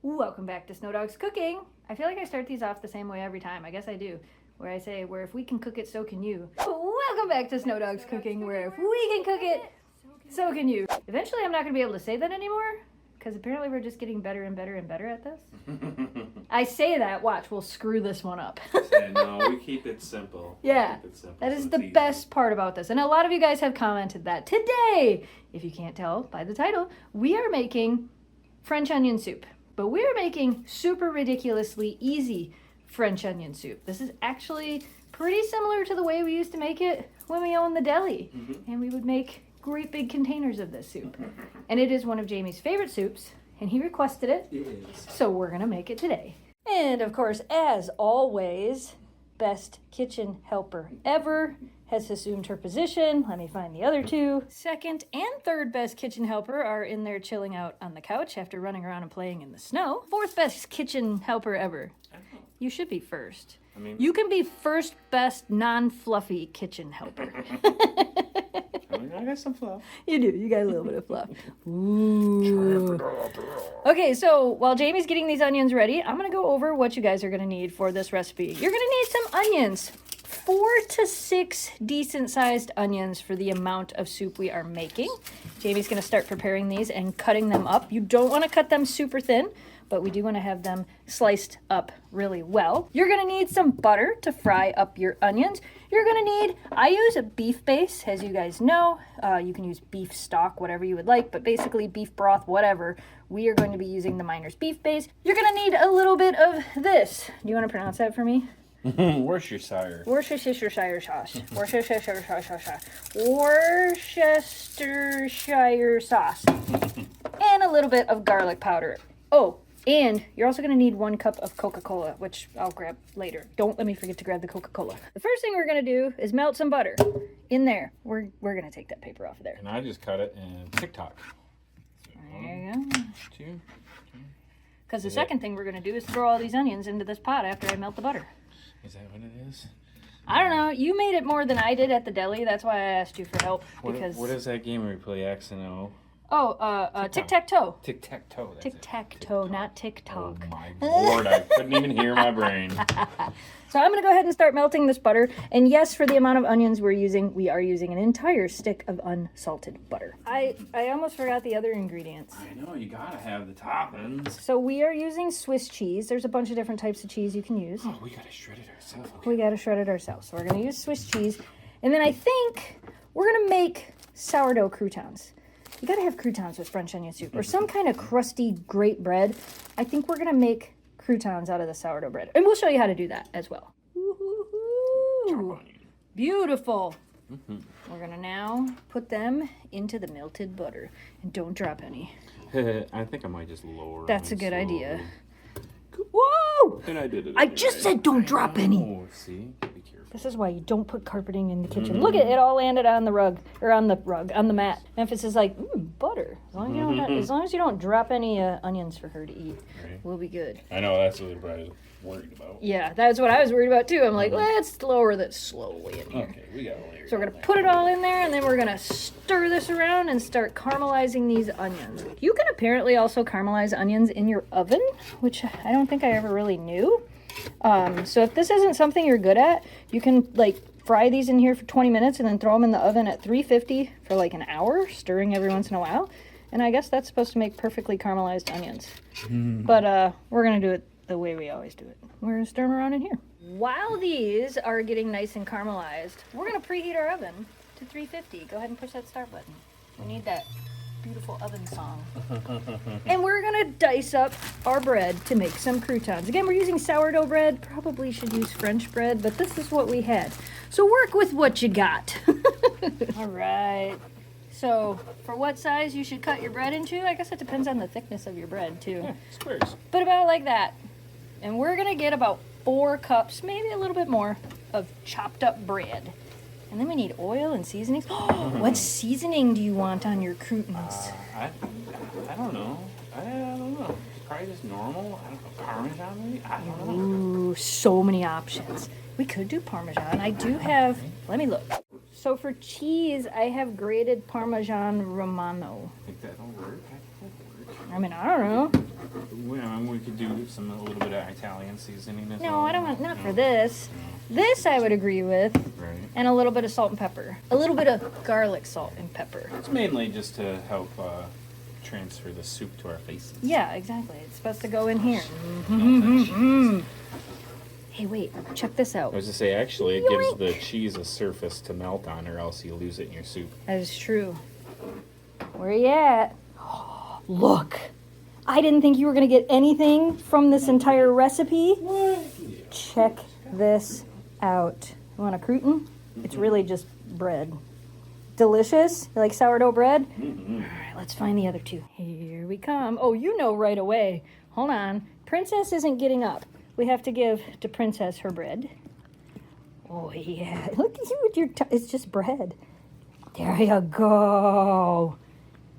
Welcome back to Snow Dogs Cooking. I feel like I start these off the same way every time. I guess I do. Where I say, where if we can cook it, so can you. Welcome back to Snow Dogs Cooking, where if we can cook it, so can you. Eventually I'm not going to be able to say that anymore, because apparently we're just getting better and better and better at this. I say that, watch, we'll screw this one up. No, we keep it simple. Yeah, that is the best part about this. And a lot of you guys have commented that today, if you can't tell by the title, we are making French onion soup. But we're making super ridiculously easy French onion soup. This is actually pretty similar to the way we used to make it when we owned the deli. And we would make great big containers of this soup. And it is one of Jamie's favorite soups, and he requested it. Yes. So we're gonna make it today. And of course, as always, best kitchen helper ever has assumed her position. Let me find the other two. Second and third best kitchen helper are in there chilling out on the couch after running around and playing in the snow. Fourth best kitchen helper ever. You should be first. I mean, You can be first best non-fluffy kitchen helper. I got some fluff. You do. You got a little bit of fluff. Ooh. Okay, so while Jamie's getting these onions ready, I'm going to go over what you guys are going to need for this recipe. You're going to need some onions. 4 to 6 decent-sized onions for the amount of soup we are making. Jamie's going to start preparing these and cutting them up. You don't want to cut them super thin, but we do want to have them sliced up really well. You're going to need some butter to fry up your onions. You're going to need, I use a beef base, as you guys know. You can use beef stock, whatever you would like, but basically beef broth, whatever. We are going to be using the Miner's beef base. You're going to need a little bit of this. Do you want to pronounce that for me? Worcestershire. Worcestershire sauce. Worcestershire sauce. Worcestershire sauce. And a little bit of garlic powder. Oh, and you're also going to need 1 cup of Coca-Cola, which I'll grab later. Don't let me forget to grab the Coca-Cola. The first thing we're going to do is melt some butter in there. We're going to take that paper off of there. And I just cut it in TikTok. There you go. 2. Because the second thing we're going to do is throw all these onions into this pot after I melt the butter. Is that what it is? I don't know. You made it more than I did at the deli. That's why I asked you for help. Because What is that game where we play X and O? Oh, tic-tac-toe. Tic-tac-toe. Tic-tac-toe, not TikTok. Oh my lord, I couldn't even hear my brain. So I'm going to go ahead and start melting this butter. And yes, for the amount of onions we are using an entire stick of unsalted butter. I almost forgot the other ingredients. I know, you gotta have the toppings. So we are using Swiss cheese. There's a bunch of different types of cheese you can use. Oh, we gotta shred it ourselves. Okay. We got to shred it ourselves. So we're going to use Swiss cheese. And then I think we're going to make sourdough croutons. You got to have croutons with French onion soup or some kind of crusty, great bread. I think we're going to make croutons out of the sourdough bread. And we'll show you how to do that as well. Ooh, beautiful. We're going to now put them into the melted butter. And don't drop any. I think I might just lower. That's a good idea. Whoa! And I did it. I just said don't drop any. Oh, see? Be careful. This is why you don't put carpeting in the kitchen. Look at it, all landed on the rug, or on the mat. Memphis is like, butter. As long as you don't drop any onions for her to eat, we'll be good. I know, that's what I was worried about. Yeah, that's what I was worried about too. I'm like, let's lower this slowly in here. Okay, we got a layer. So we're gonna put it all in there, and then we're gonna stir this around and start caramelizing these onions. You can apparently also caramelize onions in your oven, which I don't think I ever really knew. So if this isn't something you're good at, you can like fry these in here for 20 minutes and then throw them in the oven at 350 for like an hour, stirring every once in a while. And I guess that's supposed to make perfectly caramelized onions. But we're gonna do it the way we always do it. We're gonna stir them around in here. While these are getting nice and caramelized, we're gonna preheat our oven to 350. Go ahead and push that start button. We need that beautiful oven song. And we're gonna dice up our bread to make some croutons. Again, we're using sourdough bread. Probably should use French bread, but this is what we had. So work with what you got. All right. So for what size you should cut your bread into, I guess it depends on the thickness of your bread too. Yeah, squares. But about like that. And we're gonna get about 4 cups, maybe a little bit more, of chopped up bread. And then we need oil and seasonings. What seasoning do you want on your croutons? I don't know. I don't know. Probably just normal. I don't know. Parmesan maybe? I don't know. Ooh, so many options. We could do Parmesan. I do have, let me look. So for cheese, I have grated Parmesan Romano. I think that'll work. I mean, I don't know. Well, and seasoning as No, well? I don't want, not No. for this. This I would agree with. Right. And a little bit of salt and pepper. A little bit of garlic salt and pepper. It's mainly just to help transfer the soup to our faces. Yeah, exactly. It's supposed to go in here. Hey, wait, check this out. I was to say, actually, it gives the cheese a surface to melt on, or else you lose it in your soup. That is true. Where you at? Look, I didn't think you were going to get anything from this entire recipe. Check this out. You want a crouton? It's really just bread. Delicious? You like sourdough bread? All right, let's find the other two. Here we come. Oh, you know right away. Hold on. Princess isn't getting up. We have to give to Princess her bread. Oh, yeah. Look at you with your... it's just bread. There you go.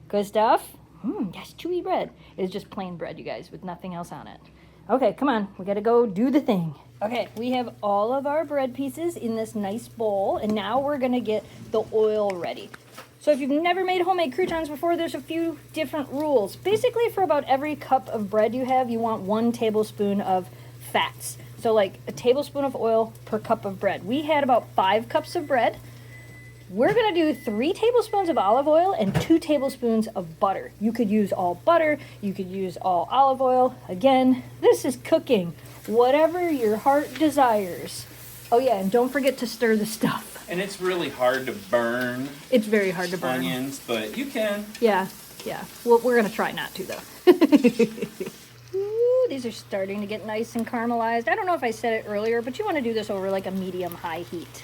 Good stuff? That's chewy bread. It's just plain bread, you guys, with nothing else on it. Okay, come on. We got to go do the thing. Okay, we have all of our bread pieces in this nice bowl, and now we're going to get the oil ready. So if you've never made homemade croutons before, there's a few different rules. Basically, for about every cup of bread you have, you want 1 tablespoon of fats. So like a tablespoon of oil per cup of bread. We had about 5 cups of bread. We're going to do 3 tablespoons of olive oil and 2 tablespoons of butter. You could use all butter. You could use all olive oil. Again, this is cooking. Whatever your heart desires. Oh yeah, and don't forget to stir the stuff. And it's really hard to burn It's very hard to burn. onions, but you can. Yeah. Well, we're going to try not to, though. Ooh, these are starting to get nice and caramelized. I don't know if I said it earlier, but you want to do this over like a medium-high heat.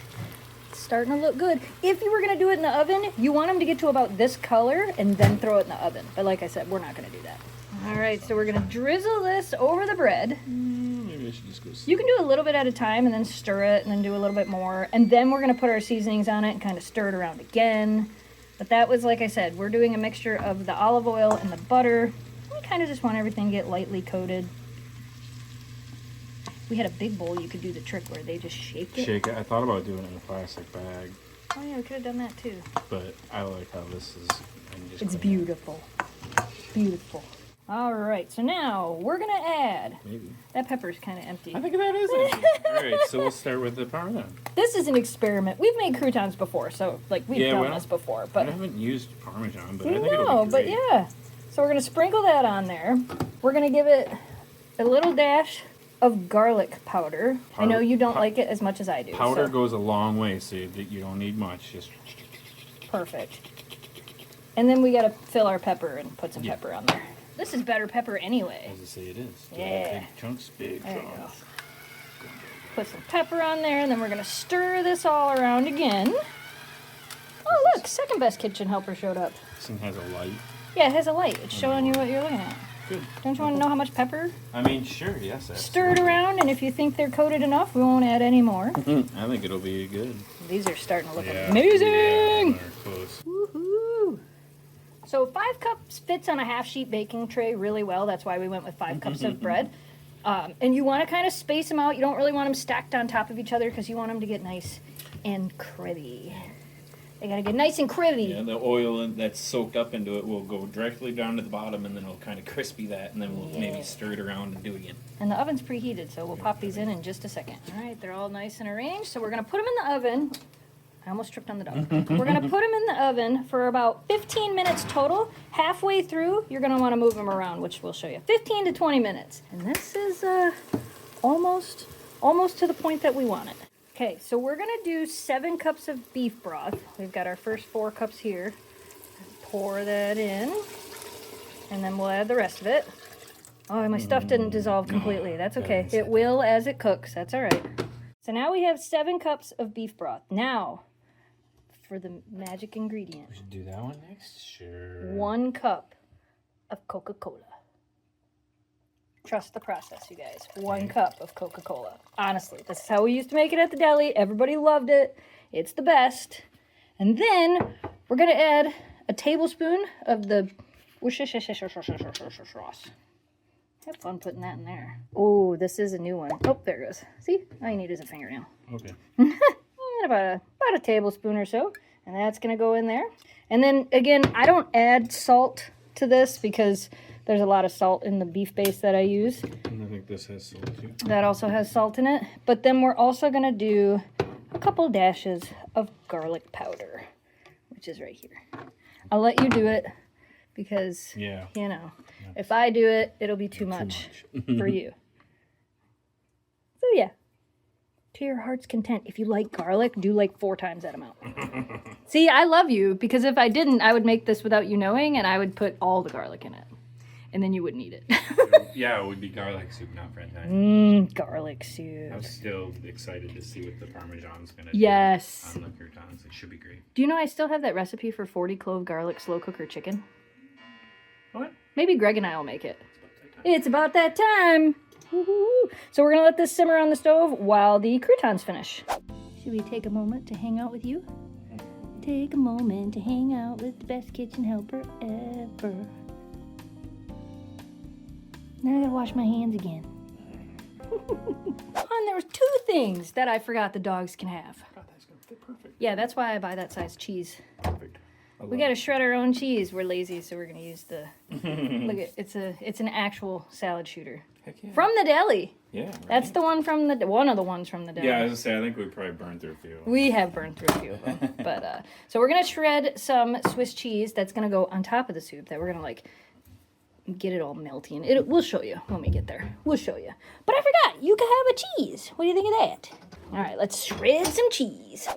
It's starting to look good. If you were going to do it in the oven, you want them to get to about this color and then throw it in the oven. But like I said, we're not going to do that. All right, so we're going to drizzle this over the bread. Maybe I should just go You can do a little bit at a time and then stir it and then do a little bit more. And then we're going to put our seasonings on it and kind of stir it around again. But that was, like I said, we're doing a mixture of the olive oil and the butter. We kind of just want everything to get lightly coated. We had a big bowl, you could do the trick where they just shake it. Shake it. I thought about doing it in a plastic bag, Oh yeah, we could have done that too. but I like how this is. I'm just It's gonna- beautiful. Beautiful. All right, so now we're going to add... Maybe. That pepper's kind of empty. I think that is it. All right, so we'll start with the Parmesan. This is an experiment. We've made croutons before, so like we've Yeah, done well, this before. I But haven't used Parmesan, but I think it'll no, be but great. yeah. So we're going to sprinkle that on there. We're going to give it a little dash of garlic powder. I know you don't like it as much as I do. Powder so. goes a long way, so you don't need much. Just Perfect. And then we got to fill our pepper and put some Yeah. pepper on there. This is better pepper anyway. as I say, it is. Yeah. Big chunks, big There you go. chunks. Put some pepper on there, and then we're going to stir this all around again. Oh, look, second best kitchen helper showed up. This thing has a light. Yeah, it has a light. It's showing you what you're looking at. Good. Don't you want to know how much pepper? I mean, sure, yes. Stir it around, and if you think they're coated enough, we won't add any more. I think it'll be good. These are starting to look Yeah. amazing. Yeah, they're close. Woohoo! So 5 cups fits on a half-sheet baking tray really well. That's why we went with 5 cups of bread. And you want to kind of space them out. You don't really want them stacked on top of each other because you want them to get nice and crispy. They got to get nice and crispy. Yeah, the oil that's soaked up into it will go directly down to the bottom, and then it'll kind of crispy that, and then we'll maybe stir it around and do it again. And the oven's preheated, so we'll pop these in just a second. All right, they're all nice and arranged. So we're going to put them in the oven. I almost tripped on the dog. We're going to put them in the oven for about 15 minutes total. Halfway through, you're going to want to move them around, which we'll show you. 15 to 20 minutes. And this is almost to the point that we want it. Okay, so we're going to do 7 cups of beef broth. We've got our first 4 cups here. Pour that in, and then we'll add the rest of it. Oh, my stuff didn't dissolve completely. That's okay. It will as it cooks. That's all right. So now we have 7 cups of beef broth. Now, for the magic ingredient. We should do that one next? Sure. 1 cup of Coca-Cola. Trust the process, you guys. 1 cup of Coca-Cola. Honestly, this is how we used to make it at the deli. Everybody loved it. It's the best. And then we're going to add a tablespoon of the Worcestershire sauce. Have fun putting that in there. Oh, this is a new one. Oh, there it goes. See? All you need is a fingernail. Okay. And about a tablespoon or so. And that's going to go in there. And then, again, I don't add salt to this because there's a lot of salt in the beef base that I use. Nothing think this has salt too. That also has salt in it. But then we're also going to do a couple dashes of garlic powder, which is right here. I'll let you do it because, you know, if I do it, it'll be too much for you. So yeah, to your heart's content. If you like garlic, do like 4 times that amount. See, I love you, because if I didn't, I would make this without you knowing, and I would put all the garlic in it. And then you wouldn't eat it. Yeah, it would be garlic soup, not French onion. Garlic soup. I'm still excited to see what the Parmesan's going to do on the croutons. It should be great. Do you know I still have that recipe for 40 clove garlic slow cooker chicken? What? Maybe Greg and I will make it. It's about that time. Woo-hoo. So we're going to let this simmer on the stove while the croutons finish. Should we take a moment to hang out with you? Take a moment to hang out with the best kitchen helper ever. Now I gotta wash my hands again. And there was 2 things that I forgot the dogs can have. God, that's gonna fit perfect. Yeah, that's why I buy that size cheese. Perfect. We gotta shred our own cheese. We're lazy, so we're gonna use the. Look at it's an actual salad shooter. Heck yeah. From the deli. Yeah. Right. That's the one from one of the ones from the deli. Yeah, I was gonna say I think we probably burned through a few. We have burned through a few of them, but so we're gonna shred some Swiss cheese that's gonna go on top of the soup. That we're gonna like get it all melty, and we'll show you when we get there. We'll show you. But I forgot, you can have a cheese. What do you think of that? All right, let's shred some cheese.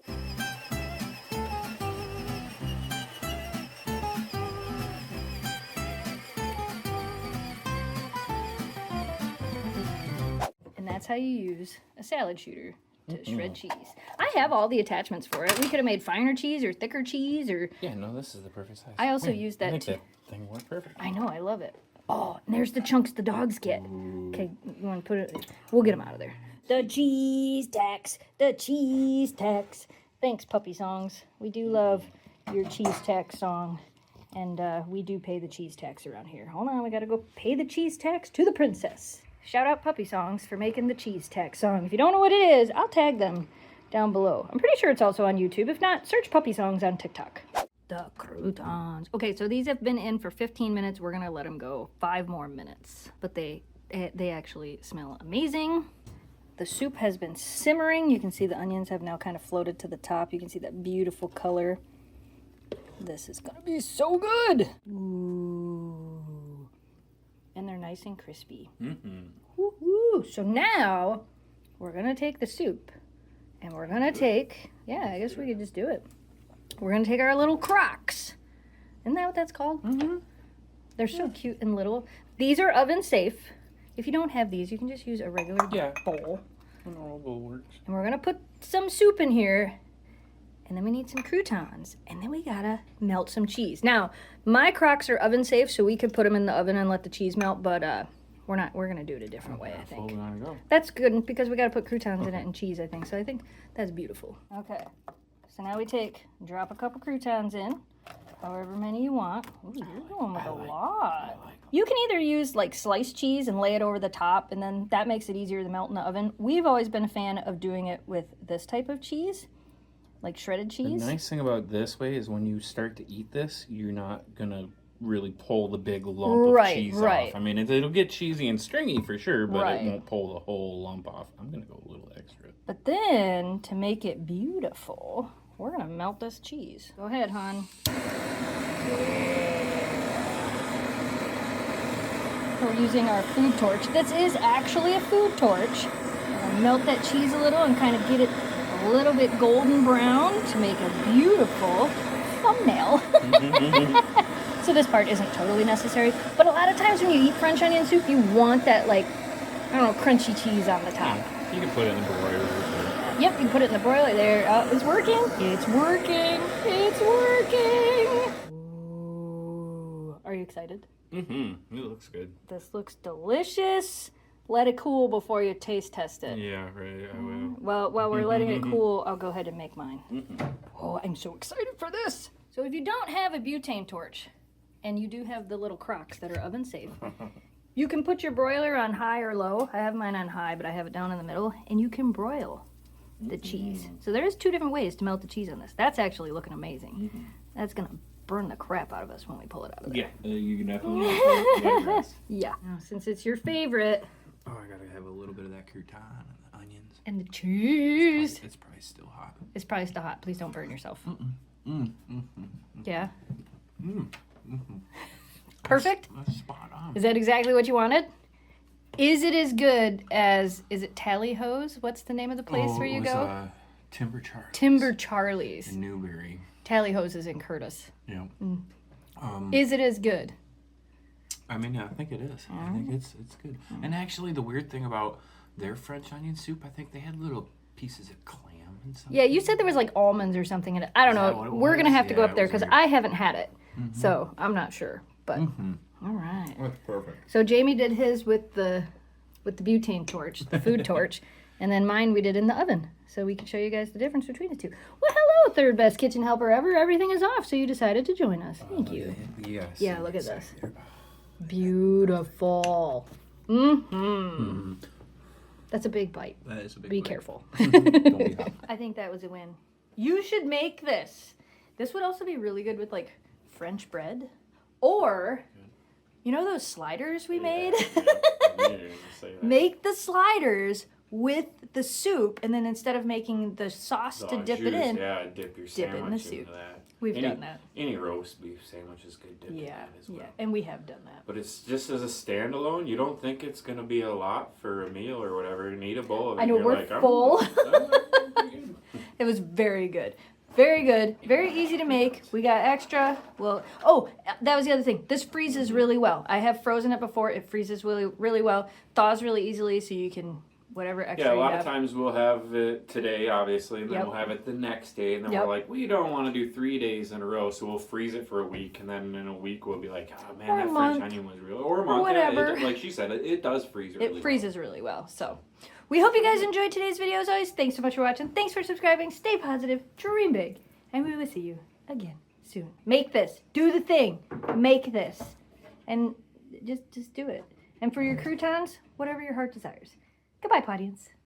And that's how you use a salad shooter to shred cheese. I have all the attachments for it. We could have made finer cheese or thicker cheese or... Yeah, no, this is the perfect size. I also use that too. Thing worked perfect. I know, I love it. Oh, and there's the chunks the dogs get. Okay, you want to put it... We'll get them out of there. The cheese tax, the cheese tax. Thanks, Puppy Songs. We do love your cheese tax song. And we do pay the cheese tax around here. Hold on, we gotta go pay the cheese tax to the princess. Shout out Puppy Songs for making the cheese tax song. If you don't know what it is, I'll tag them down below. I'm pretty sure it's also on YouTube. If not, search Puppy Songs on TikTok. The croutons. Okay, so these have been in for 15 minutes. We're gonna let them go 5 more minutes. But they actually smell amazing. The soup has been simmering. You can see the onions have now kind of floated to the top. You can see that beautiful color. This is gonna be so good. Ooh. And they're nice and crispy. Woo-hoo. So now we're gonna take the soup and we're gonna take, I guess we could just do it. We're gonna take our little crocs. Isn't that what that's called? They're so cute and little. These are oven safe. If you don't have these, you can just use a regular bowl. A normal bowl works. And we're gonna put some soup in here. And then we need some croutons. And then we gotta melt some cheese. Now, my crocs are oven safe, so we could put them in the oven and let the cheese melt, but we're not. We're gonna do it a different way, I think. Go. That's good because we gotta put croutons in it and cheese, I think. So I think that's beautiful. Okay. So now we drop a couple croutons in, however many you want. Ooh, you're going with a lot. You can either use like sliced cheese and lay it over the top, and then that makes it easier to melt in the oven. We've always been a fan of doing it with this type of cheese. Like shredded cheese. The nice thing about this way is when you start to eat this, you're not gonna really pull the big lump of cheese off. I mean, it'll get cheesy and stringy for sure, but it won't pull the whole lump off. I'm gonna go a little extra. But then, to make it beautiful, we're gonna melt this cheese. Go ahead, hon. We're using our food torch. This is actually a food torch. Melt that cheese a little and kind of get it a little bit golden brown to make a beautiful thumbnail. So this part isn't totally necessary, but a lot of times when you eat French onion soup, you want that, like, I don't know, crunchy cheese on the top. You can put it in the broiler. Yep, you can put it in the broiler there. It's working. It's working. It's working. Ooh. Are you excited? It looks good. This looks delicious. Let it cool before you taste test it. Yeah, right, I will. Well, while we're letting it cool, I'll go ahead and make mine. Oh, I'm so excited for this. So if you don't have a butane torch, and you do have the little crocs that are oven safe, you can put your broiler on high or low. I have mine on high, but I have it down in the middle, and you can broil the cheese. So there's 2 different ways to melt the cheese on this. That's actually looking amazing. That's gonna burn the crap out of us when we pull it out of there. Yeah, you can definitely. Yeah. Now, since it's your favorite, Oh, I gotta have a little bit of that crouton and the onions. And the cheese. It's probably still hot. It's probably still hot. Please don't burn yourself. Yeah? Perfect? That's spot on. Is that exactly what you wanted? Is it as good as, is it Tally Hose? What's the name of the place where you go? Timber Charlie's. Timber Charlie's. In Newberry. Tally Hose is in Curtis. Yeah. Is it as good? I mean, I think it is. I think it's good. And actually, the weird thing about their French onion soup, I think they had little pieces of clam and something. Yeah, you said there was like almonds or something in it. I don't know. We're going to have to go up there because I haven't had it. So I'm not sure. But all right. That's perfect. So Jamie did his with the butane torch, the food torch. And then mine we did in the oven. So we can show you guys the difference between the two. Well, hello, third best kitchen helper ever. Everything is off, so you decided to join us. Thank you. Yes. Yeah, look at this. Beautiful. That's a big bite. That is a big Be bite. careful. Don't be hot. I think that was a win. You should make this. This would also be really good with like French bread. Or, you know those sliders we made? Make the sliders with the soup, and then instead of making the sauce to dip it in, dip your dip sandwich it in the soup. into that. We've done that. Any roast beef sandwich is good dipping in as well. Yeah, and we have done that. But it's just as a standalone, you don't think it's going to be a lot for a meal or whatever. You need a bowl of it. I know, You're we're like, full. It was very good. Very good. Very easy to make. We got extra. Well, oh, that was the other thing. This freezes really well. I have frozen it before. It freezes really, really well. Thaws really easily, so you can whatever extra Yeah, a you lot have. of times we'll have it today, obviously, and then we'll have it the next day, and then we're like, we don't want to do 3 days in a row, so we'll freeze it for a week, and then in a week we'll be like, oh man, Or that a French month. onion was real, or a month. whatever. Yeah, like she said, it does freeze really well. It freezes really well. So we hope you guys enjoyed today's video. As always, thanks so much for watching. Thanks for subscribing. Stay positive. Dream big. And we will see you again soon. Make this. Do the thing. Make this. And just do it. And for your croutons, whatever your heart desires. Goodbye, audience.